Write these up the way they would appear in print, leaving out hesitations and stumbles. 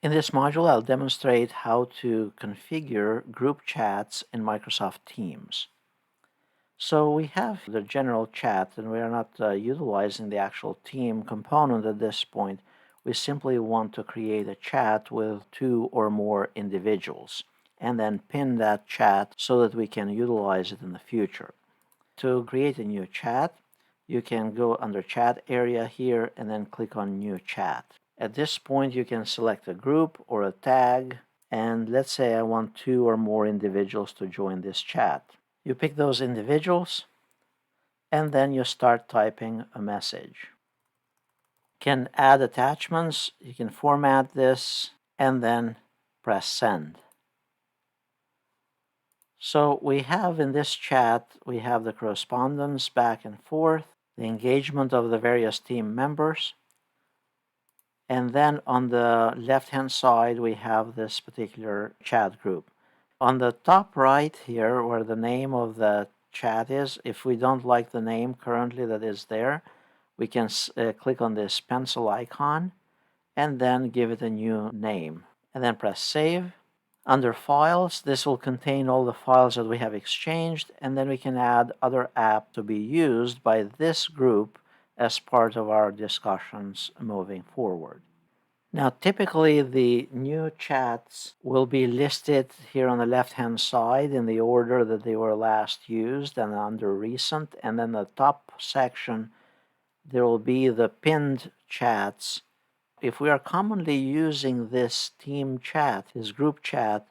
In this module, I'll demonstrate how to configure group chats in Microsoft Teams. So we have the general chat, and we are not utilizing the actual team component at this point. We simply want to create a chat with 2 or more individuals, and then pin that chat so that we can utilize it in the future. To create a new chat, you can go under Chat area here and then click on New Chat. At this point, you can select a group or a tag, and let's say I want 2 or more individuals to join this chat. You pick those individuals, and then you start typing a message. You can add attachments, you can format this, and then press Send. So we have in this chat, we have the correspondence back and forth, the engagement of the various team members, and then on the left-hand side, we have this particular chat group. On the top right here, where the name of the chat is, if we don't like the name currently that is there, we can click on this pencil icon and then give it a new name, and then press Save. Under Files, this will contain all the files that we have exchanged, and then we can add other apps to be used by this group as part of our discussions moving forward. Now, typically the new chats will be listed here on the left-hand side in the order that they were last used and under Recent, and then the top section there will be the pinned chats. If we are commonly using this team chat, this group chat,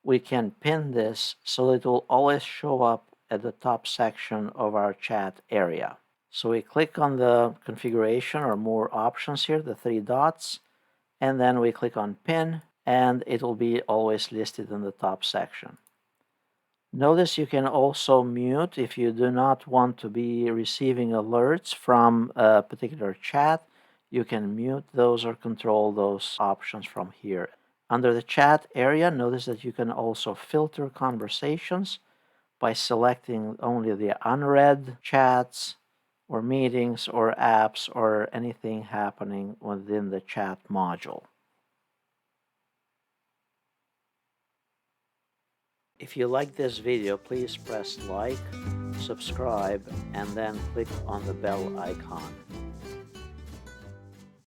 we can pin this so it will always show up at the top section of our chat area. So we click on the configuration or more options here, the 3 dots, and then we click on pin, and it will be always listed in the top section. Notice you can also mute if you do not want to be receiving alerts from a particular chat. You can mute those or control those options from here. Under the chat area, notice that you can also filter conversations by selecting only the unread chats or meetings or apps or anything happening within the chat module. If you like this video, please press like, subscribe, and then click on the bell icon.